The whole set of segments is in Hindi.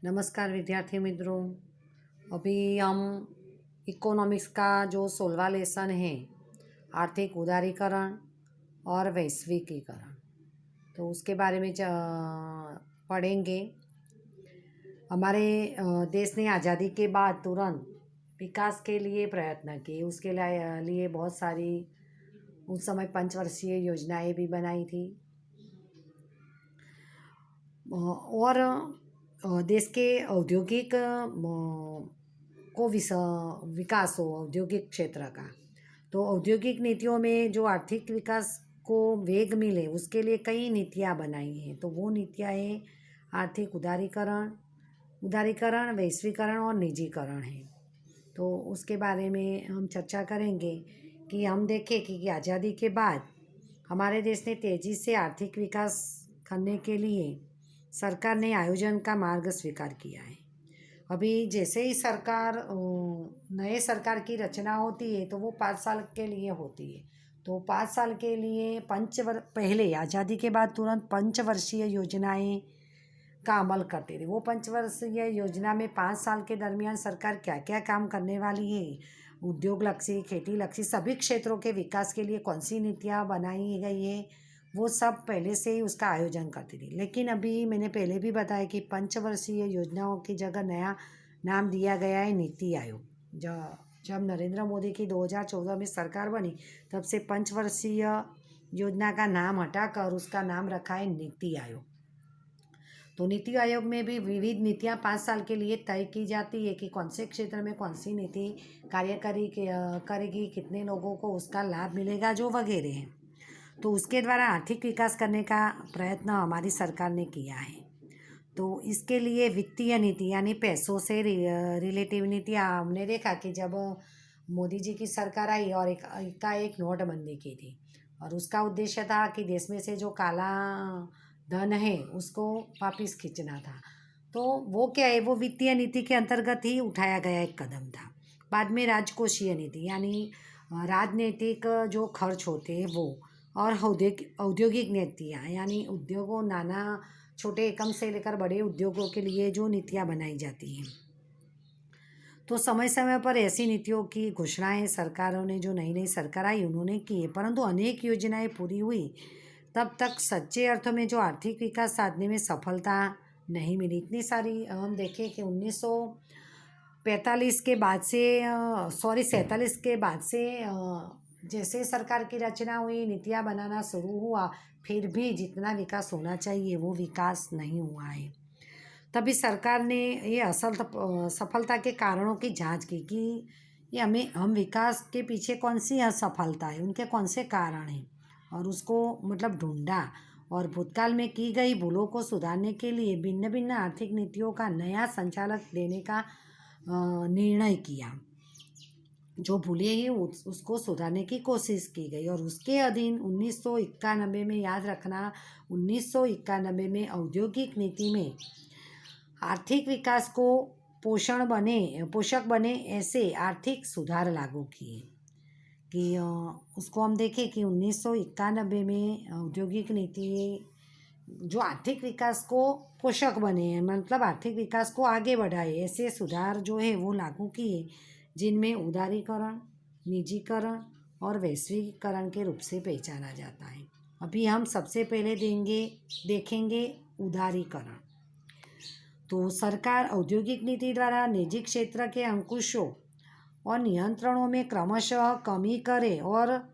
नमस्कार विद्यार्थी मित्रों। अभी हम इकोनॉमिक्स का जो 16वां लेसन है, आर्थिक उदारीकरण और वैश्विकीकरण, तो उसके बारे में पढ़ेंगे। हमारे देश ने आज़ादी के बाद तुरंत विकास के लिए प्रयत्न किए। उसके लिए बहुत सारी उस समय पंचवर्षीय योजनाएं भी बनाई थी। और देश के औद्योगिक विकास हो, औद्योगिक क्षेत्र का। तो औद्योगिक नीतियों में जो आर्थिक विकास को वेग मिले, उसके लिए कई नीतियाँ बनाई हैं। तो वो नीतियाँ हैं आर्थिक उदारीकरण, वैश्वीकरण और निजीकरण है। तो उसके बारे में हम चर्चा करेंगे कि हम देखें कि आज़ादी के बाद हमारे देश ने तेज़ी से आर्थिक विकास करने के लिए सरकार ने आयोजन का मार्ग स्वीकार किया है। अभी जैसे ही नए सरकार की रचना होती है, तो वो 5 साल के लिए होती है। तो 5 साल के लिए पहले आज़ादी के बाद तुरंत पंचवर्षीय योजनाएं का अमल करते थे। वो पंचवर्षीय योजना में 5 साल के दरमियान सरकार क्या क्या काम करने वाली है, उद्योग लक्षी, खेती लक्षी, सभी क्षेत्रों के विकास के लिए कौन सी नीतियाँ बनाई गई है, वो सब पहले से ही उसका आयोजन करती थी। लेकिन अभी मैंने पहले भी बताया कि पंचवर्षीय योजनाओं की जगह नया नाम दिया गया है नीति आयोग। जब नरेंद्र मोदी की 2014 में सरकार बनी, तब से पंचवर्षीय योजना का नाम हटाकर उसका नाम रखा है नीति आयोग। तो नीति आयोग में भी विविध नीतियाँ 5 साल के लिए तय की जाती है कि कौन से क्षेत्र में कौन सी नीति करेगी, कितने लोगों को उसका लाभ मिलेगा, जो वगैरह हैं। तो उसके द्वारा आर्थिक विकास करने का प्रयत्न हमारी सरकार ने किया है। तो इसके लिए वित्तीय नीति यानी पैसों से रिलेटिव नीतियाँ हमने देखा कि जब मोदी जी की सरकार आई और एक नोटबंदी की थी, और उसका उद्देश्य था कि देश में से जो काला धन है उसको वापस खींचना था। तो वो क्या है, वो वित्तीय नीति के अंतर्गत ही उठाया गया एक कदम था। बाद में राजकोषीय नीति यानी राजनीतिक जो खर्च होते हैं वो, और औद्योगिक नीतियाँ यानी उद्योगों, नाना छोटे एकम से लेकर बड़े उद्योगों के लिए जो नीतियाँ बनाई जाती हैं। तो समय समय पर ऐसी नीतियों की घोषणाएं सरकारों ने, जो नई नई सरकार आई उन्होंने की है, परंतु अनेक योजनाएं पूरी हुई तब तक सच्चे अर्थों में जो आर्थिक विकास साधने में सफलता नहीं मिली। इतनी सारी हम देखें कि 1945 के बाद से 47 के बाद से जैसे सरकार की रचना हुई, नीतियाँ बनाना शुरू हुआ, फिर भी जितना विकास होना चाहिए वो विकास नहीं हुआ है। तभी सरकार ने ये सफलता के कारणों की जांच की कि ये हम विकास के पीछे कौन सी असफलता है, उनके कौन से कारण हैं, और उसको मतलब ढूंढा, और भूतकाल में की गई भूलों को सुधारने के लिए भिन्न भिन्न आर्थिक नीतियों का नया संचालक देने का निर्णय किया। जो भूलें ही उसको सुधारने की कोशिश की गई, और उसके अधीन 1991 में, याद रखना, 1991 में औद्योगिक नीति में आर्थिक विकास को पोषक बने ऐसे आर्थिक सुधार लागू किए। कि उसको हम देखें कि 1991 में औद्योगिक नीति जो आर्थिक विकास को पोषक बने हैं, मतलब आर्थिक विकास को आगे बढ़ाए, ऐसे सुधार जो है वो लागू किए, जिनमें उदारीकरण, निजीकरण और वैश्वीकरण के रूप से पहचाना जाता है। अभी हम सबसे पहले देखेंगे उदारीकरण। तो सरकार औद्योगिक नीति द्वारा निजी क्षेत्र के अंकुशों और नियंत्रणों में क्रमशः कमी करे और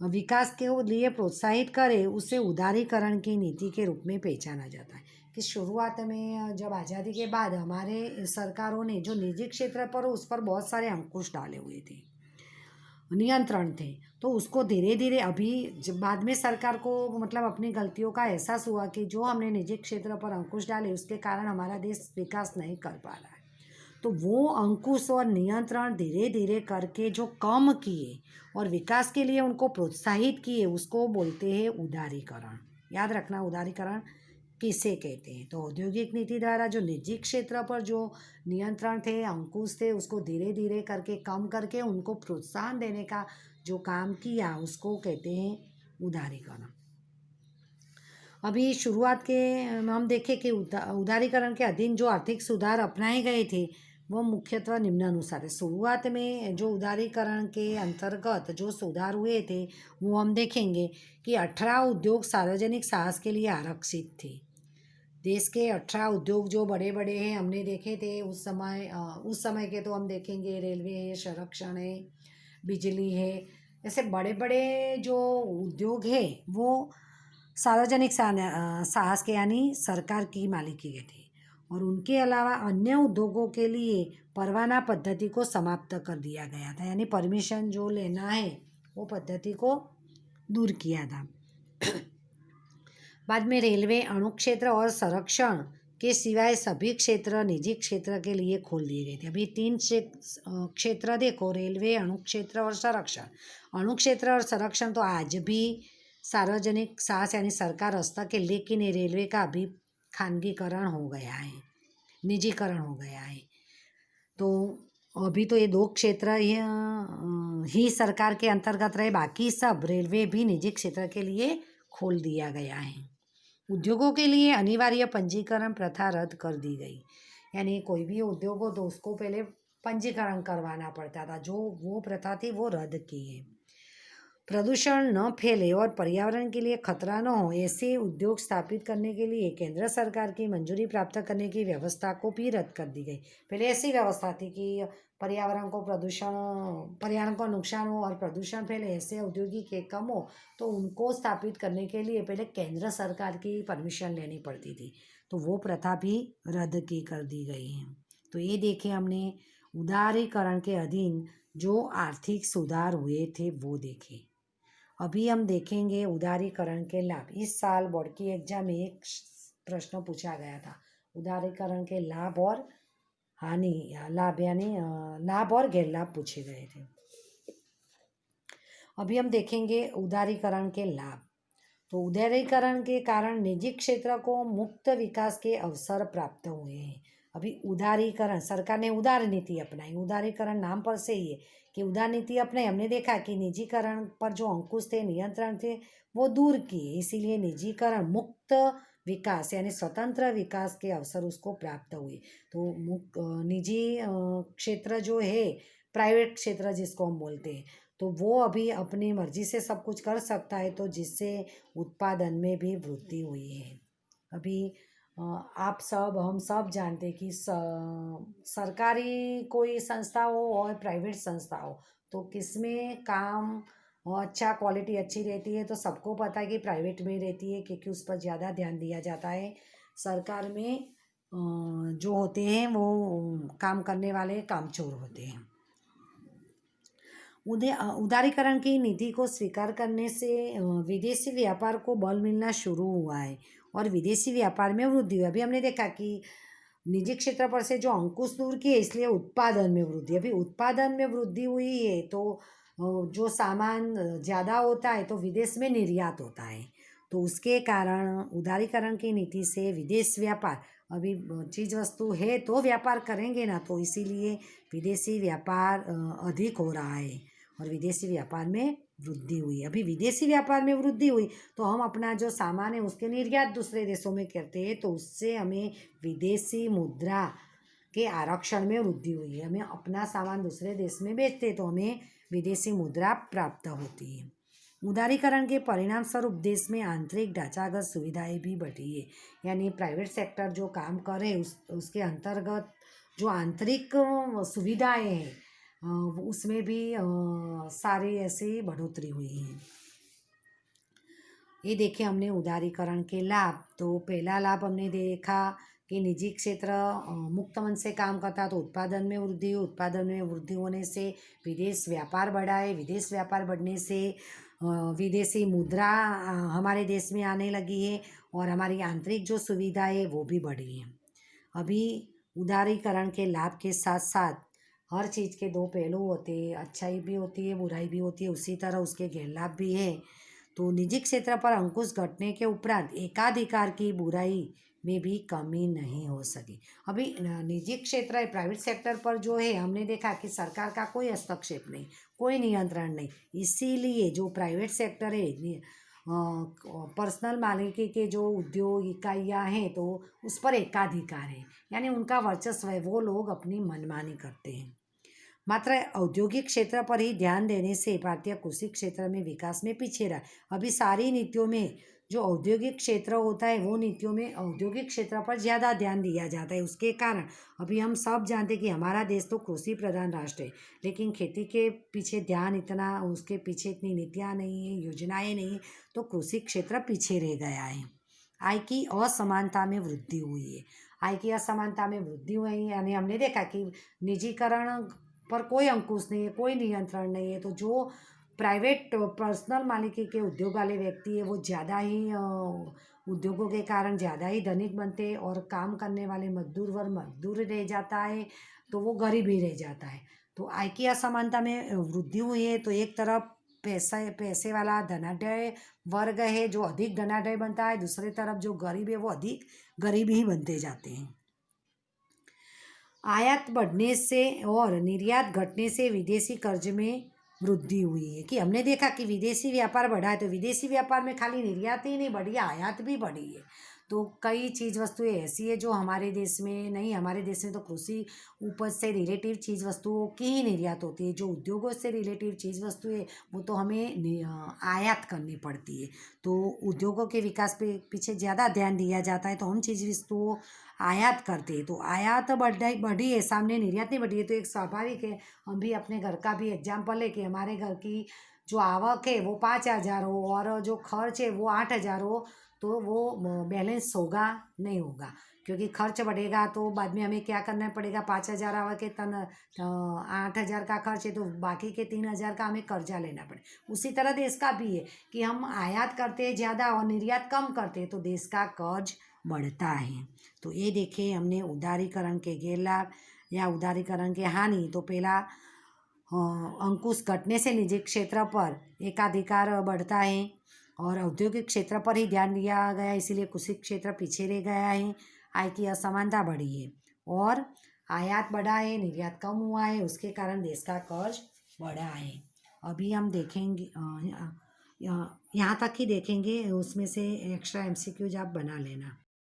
विकास के लिए प्रोत्साहित करे, उसे उदारीकरण की नीति के रूप में पहचाना जाता है। कि शुरुआत में जब आज़ादी के बाद हमारे सरकारों ने जो निजी क्षेत्र पर उस पर बहुत सारे अंकुश डाले हुए थे, नियंत्रण थे, तो उसको धीरे धीरे अभी जब बाद में सरकार को मतलब अपनी गलतियों का एहसास हुआ कि जो हमने निजी क्षेत्र पर अंकुश डाले उसके कारण हमारा देश विकास नहीं कर पा रहा है। तो वो अंकुश और नियंत्रण धीरे धीरे करके जो कम किए और विकास के लिए उनको प्रोत्साहित किए, उसको बोलते हैं उदारीकरण। याद रखना, उदारीकरण किसे कहते हैं। तो औद्योगिक नीति द्वारा जो निजी क्षेत्र पर जो नियंत्रण थे, अंकुश थे, उसको धीरे धीरे करके कम करके उनको प्रोत्साहन देने का जो काम किया, उसको कहते हैं उदारीकरण। अभी शुरुआत के हम देखें कि उदारीकरण के अधीन जो आर्थिक सुधार अपनाए गए थे वो मुख्यतः निम्नानुसार है। शुरुआत में जो उदारीकरण के अंतर्गत जो सुधार हुए थे वो हम देखेंगे कि 18 उद्योग सार्वजनिक साहस के लिए आरक्षित थे। देश के 18 उद्योग जो बड़े बड़े हैं हमने देखे थे उस समय के, तो हम देखेंगे रेलवे है, संरक्षण है, बिजली है, ऐसे बड़े बड़े जो उद्योग है वो सार्वजनिक साहस के यानी सरकार की मालिकी के थे। और उनके अलावा अन्य उद्योगों के लिए परवाना पद्धति को समाप्त कर दिया गया था, यानी परमिशन जो लेना है वो पद्धति को दूर किया था। बाद में रेलवे, अणु क्षेत्र और संरक्षण के सिवाय सभी क्षेत्र निजी क्षेत्र के लिए खोल दिए गए थे। अभी 3 क्षेत्र देखो, रेलवे, अणु क्षेत्र और संरक्षण। अणु क्षेत्र और संरक्षण तो आज भी सार्वजनिक साहस यानी सरकार हस्तक है, लेकिन ये रेलवे का अभी खानगीकरण हो गया है, निजीकरण हो गया है। तो अभी तो ये 2 क्षेत्र ही सरकार के अंतर्गत रहे, बाकी सब रेलवे भी निजी क्षेत्र के लिए खोल दिया गया है। उद्योगों के लिए अनिवार्य पंजीकरण प्रथा रद्द कर दी गई, यानी कोई भी उद्योग हो तो उसको पहले पंजीकरण करवाना पड़ता था, जो वो प्रथा थी वो रद्द की है। प्रदूषण न फैले और पर्यावरण के लिए खतरा न हो ऐसे उद्योग स्थापित करने के लिए केंद्र सरकार की मंजूरी प्राप्त करने की व्यवस्था को भी रद्द कर दी गई। पहले ऐसी व्यवस्था थी कि पर्यावरण को नुकसान हो और प्रदूषण फैले, ऐसे औद्योगिक एकम हो तो उनको स्थापित करने के लिए पहले केंद्र सरकार की परमिशन लेनी पड़ती थी, तो वो प्रथा भी रद्द की कर दी गई है। तो ये देखे हमने उदारीकरण के अधीन जो आर्थिक सुधार हुए थे वो देखे। अभी हम देखेंगे उदारीकरण के लाभ। इस साल बोर्ड की एग्जाम में एक प्रश्न पूछा गया था, उदारीकरण के लाभ और हानि, लाभ यानी लाभ और गैर लाभ पूछे गए थे। अभी हम देखेंगे उदारीकरण के लाभ। तो उदारीकरण के कारण निजी क्षेत्र को मुक्त विकास के अवसर प्राप्त हुए हैं। अभी उदारीकरण, सरकार ने उदार नीति अपनाई, उदारीकरण नाम पर से ही है कि उदार नीति अपनाई। हमने देखा कि निजीकरण पर जो अंकुश थे, नियंत्रण थे, वो दूर किए, इसीलिए निजीकरण मुक्त विकास यानी स्वतंत्र विकास के अवसर उसको प्राप्त हुए। तो निजी क्षेत्र जो है, प्राइवेट क्षेत्र जिसको हम बोलते हैं, तो वो अभी अपनी मर्जी से सब कुछ कर सकता है, तो जिससे उत्पादन में भी वृद्धि हुई है। अभी आप सब, हम सब जानते हैं कि सरकारी कोई संस्था हो और प्राइवेट संस्था हो तो किसमें काम और अच्छा क्वालिटी अच्छी रहती है, तो सबको पता है कि प्राइवेट में रहती है, क्योंकि उस पर ज़्यादा ध्यान दिया जाता है। सरकार में जो होते हैं वो काम करने वाले कामचोर होते हैं। उदारीकरण की नीति को स्वीकार करने से विदेशी व्यापार को बल मिलना शुरू हुआ है और विदेशी व्यापार में वृद्धि हुई। अभी हमने देखा कि निजी क्षेत्र पर से जो अंकुश दूर किए, इसलिए उत्पादन में वृद्धि। अभी उत्पादन में वृद्धि हुई है तो जो सामान ज़्यादा होता है तो विदेश में निर्यात होता है, तो उसके कारण उदारीकरण की नीति से विदेश व्यापार, अभी चीज़ वस्तु है तो व्यापार करेंगे ना, तो इसीलिए विदेशी व्यापार अधिक हो रहा है और विदेशी व्यापार में वृद्धि हुई। अभी विदेशी व्यापार में वृद्धि हुई तो हम अपना जो सामान है उसके निर्यात दूसरे देशों में करते हैं, तो उससे हमें विदेशी मुद्रा के आरक्षण में वृद्धि हुई है। हमें अपना सामान दूसरे देश में बेचते हैं तो हमें विदेशी मुद्रा प्राप्त होती है। उदारीकरण के परिणाम स्वरूप देश में आंतरिक ढांचागत सुविधाएं भी बढ़ी है, यानी प्राइवेट सेक्टर जो काम करे उसके अंतर्गत जो आंतरिक सुविधाएं हैं उसमें भी सारी ऐसी बढ़ोतरी हुई है। ये देखे हमने उदारीकरण के लाभ। तो पहला लाभ हमने देखा कि निजी क्षेत्र मुक्त मन से काम करता तो उत्पादन में वृद्धि हुई, उत्पादन में वृद्धि होने से विदेश व्यापार बढ़ा है, विदेश व्यापार बढ़ने से विदेशी मुद्रा हमारे देश में आने लगी है और हमारी आंतरिक जो सुविधा है वो भी बढ़ी है। अभी उदारीकरण के लाभ के साथ साथ हर चीज़ के 2 पहलू होते हैं, अच्छाई भी होती है, बुराई भी होती है, उसी तरह उसके गैर लाभ भी है। तो निजी क्षेत्र पर अंकुश घटने के उपरांत एकाधिकार की बुराई में भी कमी नहीं हो सकी। अभी निजी क्षेत्र है, प्राइवेट सेक्टर पर जो है हमने देखा कि सरकार का कोई हस्तक्षेप नहीं, कोई नियंत्रण नहीं, इसीलिए जो प्राइवेट सेक्टर है पर्सनल मालिकी के जो उद्योग इकाइयाँ हैं तो उस पर एकाधिकार है, यानी उनका वर्चस्व है, वो लोग अपनी मनमानी करते हैं। मात्र औद्योगिक क्षेत्र पर ही ध्यान देने से भारतीय कृषि क्षेत्र में विकास में पीछे रहा। अभी सारी नीतियों में जो औद्योगिक क्षेत्र होता है वो नीतियों में औद्योगिक क्षेत्र पर ज़्यादा ध्यान दिया जाता है। उसके कारण अभी हम सब जानते हैं कि हमारा देश तो कृषि प्रधान राष्ट्र है, लेकिन खेती के पीछे ध्यान इतना, उसके पीछे इतनी नीतियाँ नहीं है, योजनाएँ नहीं है, तो कृषि क्षेत्र पीछे रह गया है। आय की असमानता में वृद्धि हुई है। आय की असमानता में वृद्धि हुई है, यानी हमने देखा कि निजीकरण पर कोई अंकुश नहीं है, कोई नियंत्रण नहीं है, तो जो प्राइवेट पर्सनल मालिकी के उद्योग वाले व्यक्ति है वो ज़्यादा ही उद्योगों के कारण ज़्यादा ही धनिक बनते हैं और काम करने वाले मजदूर वर्ग मजदूर रह जाता है, तो वो गरीब ही रह जाता है। तो आय की असमानता में वृद्धि हुई है, तो एक तरफ पैसे वाला धनाढ्य वर्ग है जो अधिक धनाढ्य बनता है, दूसरी तरफ जो गरीब है वो अधिक गरीब ही बनते जाते हैं। आयात बढ़ने से और निर्यात घटने से विदेशी कर्ज में वृद्धि हुई है, कि हमने देखा कि विदेशी व्यापार बढ़ा है, तो विदेशी व्यापार में खाली निर्यात ही नहीं बढ़ी, आयात भी बढ़ी है। तो कई चीज़ वस्तुएं ऐसी है जो हमारे देश में नहीं, हमारे देश में तो कृषि उपज से रिलेटिव चीज़ वस्तुओं की ही निर्यात होती है, जो उद्योगों से रिलेटिव चीज़ वस्तुएं वो तो हमें आयात करनी पड़ती है। तो उद्योगों के विकास पे पीछे ज़्यादा ध्यान दिया जाता है, तो हम चीज़ वस्तुओं आयात करते हैं, तो आयात बढ़ी है, सामने निर्यात नहीं बढ़ी है, तो एक स्वाभाविक है। हम भी अपने घर का भी एग्जाम्पल है कि हमारे घर की जो आवक है वो 5,000 हो और जो खर्च है वो 8,000 हो, तो वो बैलेंस होगा नहीं होगा, क्योंकि खर्च बढ़ेगा तो बाद में हमें क्या करना पड़ेगा। 5,000 आवक है, 8,000 का खर्च है, तो बाकी के 3,000 का हमें कर्जा लेना पड़े। उसी तरह देश का भी है कि हम आयात करते हैं ज़्यादा और निर्यात कम करते हैं, तो देश का कर्ज बढ़ता है। तो ये देखिए हमने उदारीकरण के गैरलाभ या उदारीकरण के हानि, तो पहला अंकुश घटने से निजी क्षेत्र पर एकाधिकार बढ़ता है और औद्योगिक क्षेत्र पर ही ध्यान दिया गया, इसीलिए कृषि क्षेत्र पीछे रह गया है। आय की असमानता बढ़ी है और आयात बढ़ा है, निर्यात कम हुआ है, उसके कारण देश का कर्ज बढ़ा है। अभी हम देखेंगे यहाँ तक ही देखेंगे, उसमें से एक्स्ट्रा एमसीक्यूज आप बना लेना।